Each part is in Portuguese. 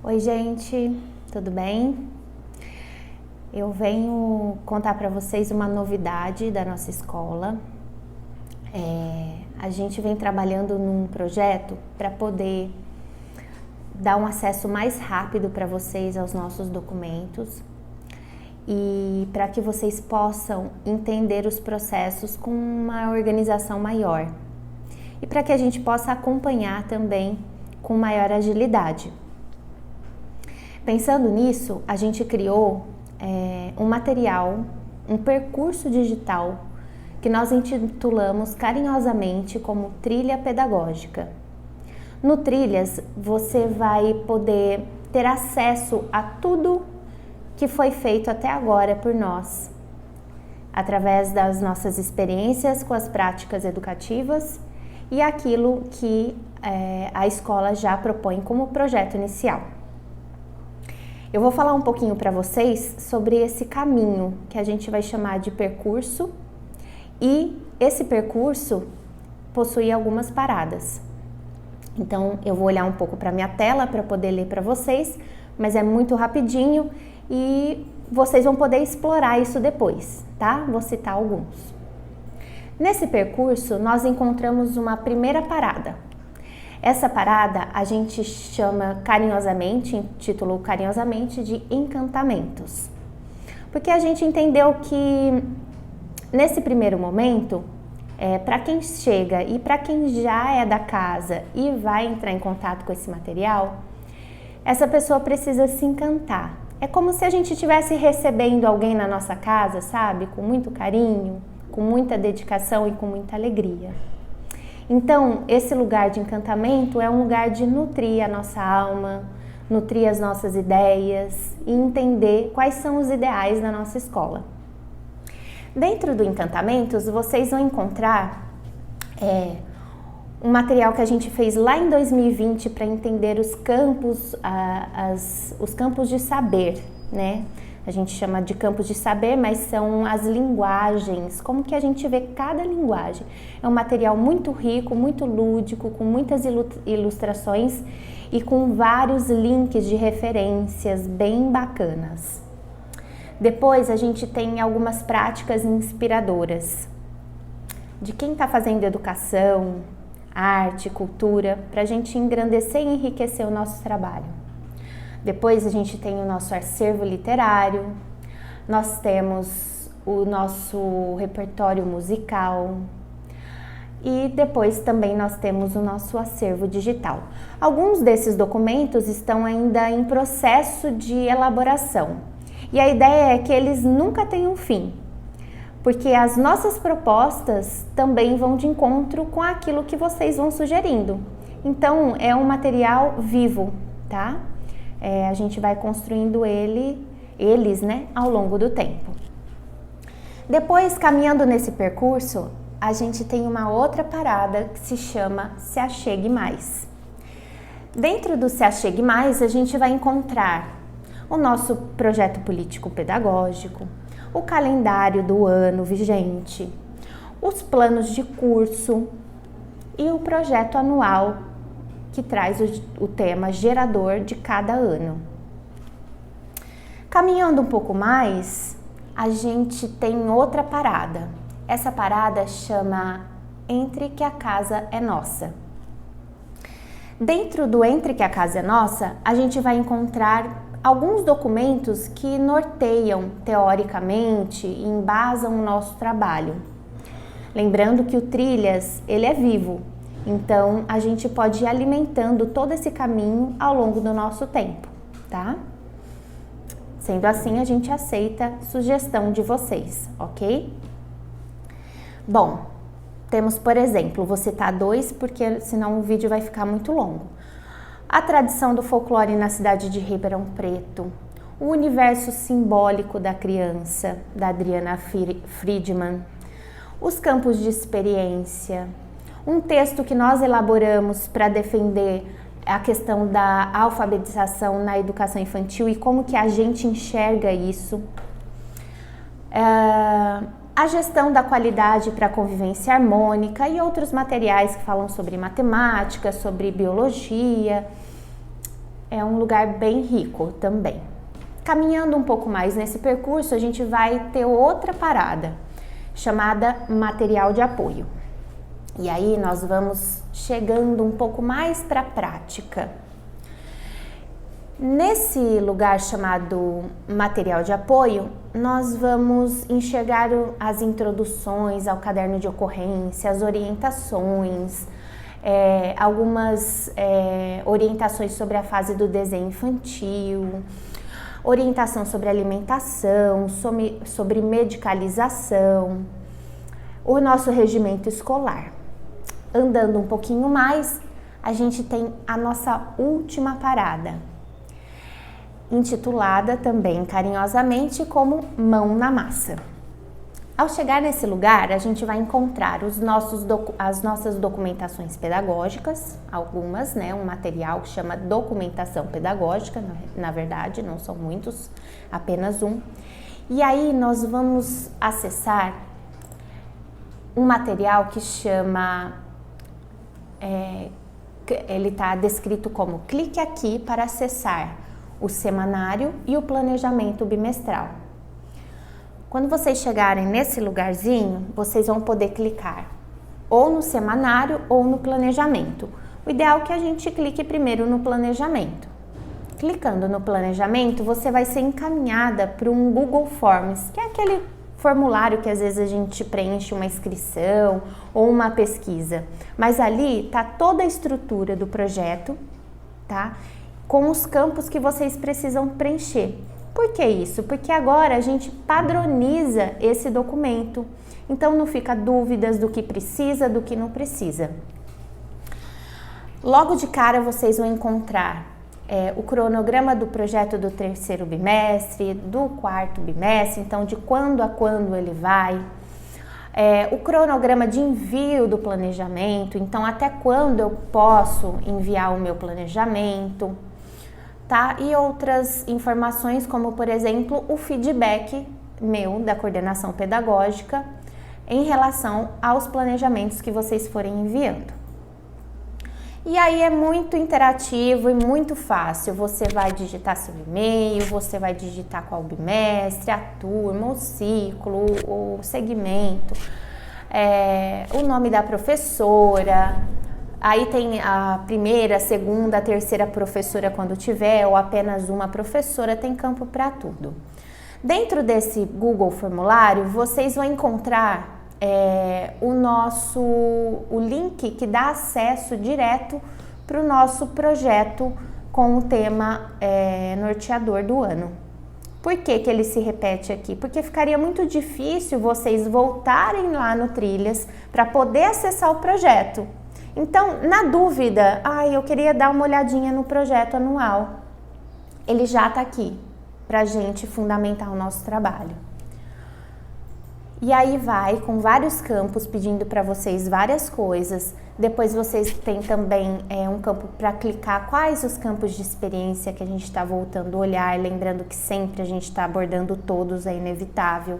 Oi, gente, tudo bem? Eu venho contar para vocês uma novidade da nossa escola. A gente vem trabalhando num projeto para poder dar um acesso mais rápido para vocês aos nossos documentos e para que vocês possam entender os processos com uma organização maior e para que a gente possa acompanhar também com maior agilidade. Pensando nisso, a gente criou um material, um percurso digital que nós intitulamos carinhosamente como Trilha Pedagógica. No Trilhas, você vai poder ter acesso a tudo que foi feito até agora por nós, através das nossas experiências com as práticas educativas e aquilo que a escola já propõe como projeto inicial. Eu vou falar um pouquinho para vocês sobre esse caminho que a gente vai chamar de percurso, e esse percurso possui algumas paradas. Então eu vou olhar um pouco para minha tela para poder ler para vocês, mas é muito rapidinho e vocês vão poder explorar isso depois, tá? Vou citar alguns. Nesse percurso nós encontramos uma primeira parada. Essa parada a gente chama carinhosamente, intitulou carinhosamente de encantamentos. Porque a gente entendeu que nesse primeiro momento, para quem chega e para quem já é da casa e vai entrar em contato com esse material, essa pessoa precisa se encantar. É como se a gente estivesse recebendo alguém na nossa casa, sabe? Com muito carinho, com muita dedicação e com muita alegria. Então, esse lugar de encantamento é um lugar de nutrir a nossa alma, nutrir as nossas ideias e entender quais são os ideais da nossa escola. Dentro do Encantamentos, vocês vão encontrar um material que a gente fez lá em 2020 para entender os campos, os campos de saber, né? A gente chama de campos de saber, mas são as linguagens, como que a gente vê cada linguagem. É um material muito rico, muito lúdico, com muitas ilustrações e com vários links de referências bem bacanas. Depois a gente tem algumas práticas inspiradoras de quem está fazendo educação, arte, cultura, para a gente engrandecer e enriquecer o nosso trabalho. Depois a gente tem o nosso acervo literário, nós temos o nosso repertório musical e depois também nós temos o nosso acervo digital. Alguns desses documentos estão ainda em processo de elaboração e a ideia é que eles nunca tenham fim, porque as nossas propostas também vão de encontro com aquilo que vocês vão sugerindo. Então é um material vivo, tá? A gente vai construindo eles, né, ao longo do tempo. Depois, caminhando nesse percurso, a gente tem uma outra parada que se chama Se Achegue Mais. Dentro do Se Achegue Mais, a gente vai encontrar o nosso projeto político-pedagógico, o calendário do ano vigente, os planos de curso e o projeto anual que traz o tema gerador de cada ano. Caminhando um pouco mais, a gente tem outra parada. Essa parada chama Entre que a Casa é Nossa. Dentro do Entre que a Casa é Nossa, a gente vai encontrar alguns documentos que norteiam teoricamente e embasam o nosso trabalho. Lembrando que o Trilhas, ele é vivo. Então, a gente pode ir alimentando todo esse caminho ao longo do nosso tempo, tá? Sendo assim, a gente aceita sugestão de vocês, ok? Bom, temos, por exemplo, vou citar dois porque senão o vídeo vai ficar muito longo. A tradição do folclore na cidade de Ribeirão Preto, o universo simbólico da criança, da Adriana Friedman, os campos de experiência, um texto que nós elaboramos para defender a questão da alfabetização na educação infantil e como que a gente enxerga isso. A gestão da qualidade para a convivência harmônica e outros materiais que falam sobre matemática, sobre biologia. é um lugar bem rico também. Caminhando um pouco mais nesse percurso, a gente vai ter outra parada, chamada material de apoio. E aí nós vamos chegando um pouco mais para a prática. Nesse lugar chamado material de apoio, nós vamos enxergar as introduções ao caderno de ocorrência, as orientações, algumas orientações sobre a fase do desenho infantil, orientação sobre alimentação, sobre medicalização, o nosso regimento escolar. Andando um pouquinho mais, a gente tem a nossa última parada, intitulada também carinhosamente como Mão na Massa. Ao chegar nesse lugar, a gente vai encontrar as nossas documentações pedagógicas, algumas, né, um material que chama documentação pedagógica, na verdade, não são muitos, apenas um. E aí nós vamos acessar um material que chama, ele está descrito como clique aqui para acessar o semanário e o planejamento bimestral. Quando vocês chegarem nesse lugarzinho, vocês vão poder clicar ou no semanário ou no planejamento. O ideal é que a gente clique primeiro no planejamento. Clicando no planejamento, você vai ser encaminhada para um Google Forms, que é aquele formulário que às vezes a gente preenche uma inscrição ou uma pesquisa. Mas ali está toda a estrutura do projeto, tá? Com os campos que vocês precisam preencher. Por que isso? Porque agora a gente padroniza esse documento, então não fica dúvidas do que precisa, do que não precisa. Logo de cara vocês vão encontrar o cronograma do projeto do 3º bimestre, do 4º bimestre, então de quando a quando ele vai, o cronograma de envio do planejamento, então até quando eu posso enviar o meu planejamento, tá? E outras informações, como por exemplo o feedback meu da coordenação pedagógica em relação aos planejamentos que vocês forem enviando. E aí é muito interativo e muito fácil. Você vai digitar seu e-mail, você vai digitar qual bimestre, a turma, o ciclo, o segmento, o nome da professora. Aí tem a primeira, segunda, terceira professora quando tiver, ou apenas uma professora, tem campo para tudo. Dentro desse Google Formulário, vocês vão encontrar o link que dá acesso direto para o nosso projeto com o tema norteador do ano. Por que que ele se repete aqui? Porque ficaria muito difícil vocês voltarem lá no Trilhas para poder acessar o projeto. Então, na dúvida, eu queria dar uma olhadinha no projeto anual. Ele já está aqui para a gente fundamentar o nosso trabalho. E aí vai com vários campos pedindo para vocês várias coisas. Depois vocês têm também um campo para clicar quais os campos de experiência que a gente está voltando a olhar, lembrando que sempre a gente está abordando todos, é inevitável.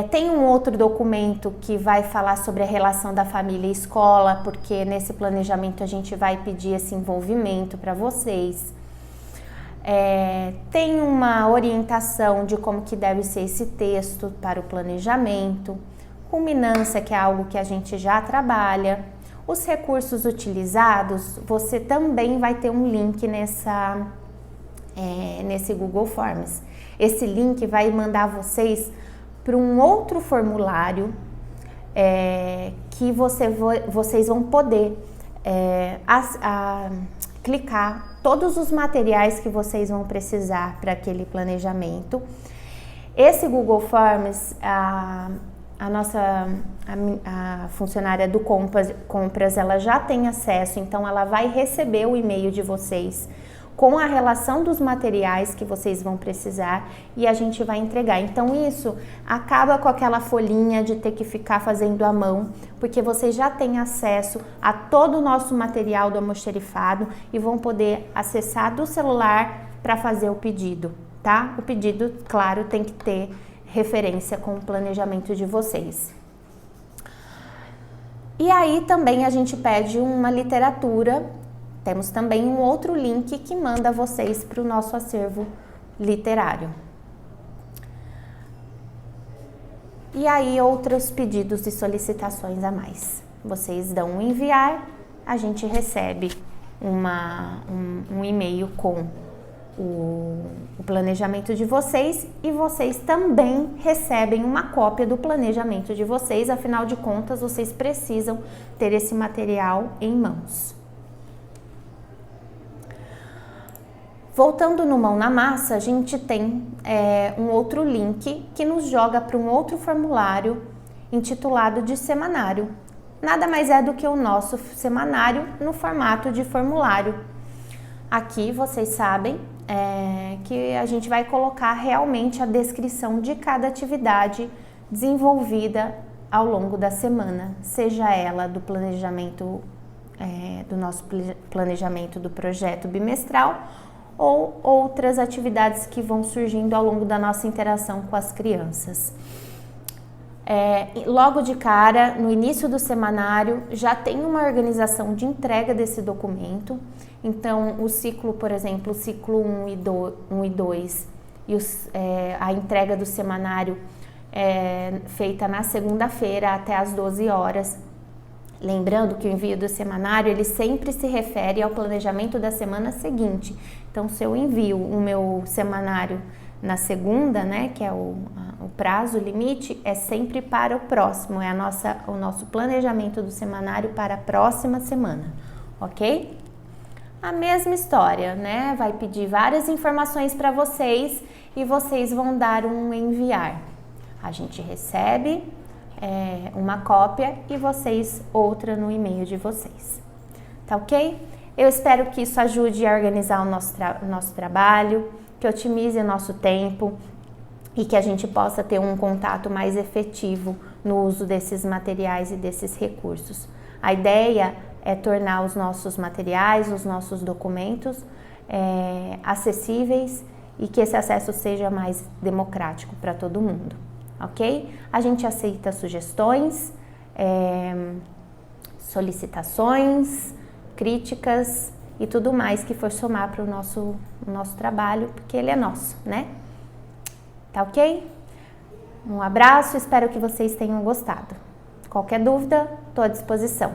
Tem um outro documento que vai falar sobre a relação da família e escola, porque nesse planejamento a gente vai pedir esse envolvimento para vocês. Tem uma orientação de como que deve ser esse texto para o planejamento, culminância, que é algo que a gente já trabalha. Os recursos utilizados, você também vai ter um link nesse Google Forms. Esse link vai mandar vocês para um outro formulário que vocês vão poder clicar todos os materiais que vocês vão precisar para aquele planejamento. Esse Google Forms, a funcionária do Compras, ela já tem acesso, então ela vai receber o e-mail de vocês com a relação dos materiais que vocês vão precisar e a gente vai entregar. Então isso acaba com aquela folhinha de ter que ficar fazendo à mão, porque vocês já têm acesso a todo o nosso material do almoxerifado e vão poder acessar do celular para fazer o pedido, tá? O pedido, claro, tem que ter referência com o planejamento de vocês. E aí também a gente pede uma literatura Temos também um outro link que manda vocês para o nosso acervo literário. E aí, outros pedidos e solicitações a mais. Vocês dão um enviar, a gente recebe um e-mail com o planejamento de vocês e vocês também recebem uma cópia do planejamento de vocês, afinal de contas, vocês precisam ter esse material em mãos. Voltando no Mão na Massa, a gente tem um outro link que nos joga para um outro formulário intitulado de semanário. Nada mais é do que o nosso semanário no formato de formulário. Aqui vocês sabem que a gente vai colocar realmente a descrição de cada atividade desenvolvida ao longo da semana, seja ela do planejamento, do nosso planejamento do projeto bimestral, ou outras atividades que vão surgindo ao longo da nossa interação com as crianças. Logo de cara, no início do semanário, já tem uma organização de entrega desse documento. Então, o ciclo, por exemplo, o ciclo 1 e 2, a entrega do semanário é feita na segunda-feira até às 12 horas. Lembrando que o envio do semanário, ele sempre se refere ao planejamento da semana seguinte. Então, se eu envio o meu semanário na segunda, né, que é o prazo limite, é sempre para o próximo, é o nosso planejamento do semanário para a próxima semana, ok? A mesma história, né, vai pedir várias informações para vocês e vocês vão dar um enviar. A gente recebe uma cópia e vocês outra no e-mail de vocês, tá ok? Eu espero que isso ajude a organizar o nosso trabalho, que otimize o nosso tempo e que a gente possa ter um contato mais efetivo no uso desses materiais e desses recursos. A ideia é tornar os nossos materiais, os nossos documentos acessíveis e que esse acesso seja mais democrático para todo mundo, ok? A gente aceita sugestões, solicitações, críticas e tudo mais que for somar para o nosso trabalho, porque ele é nosso, né? Tá ok? Um abraço, espero que vocês tenham gostado. Qualquer dúvida, estou à disposição.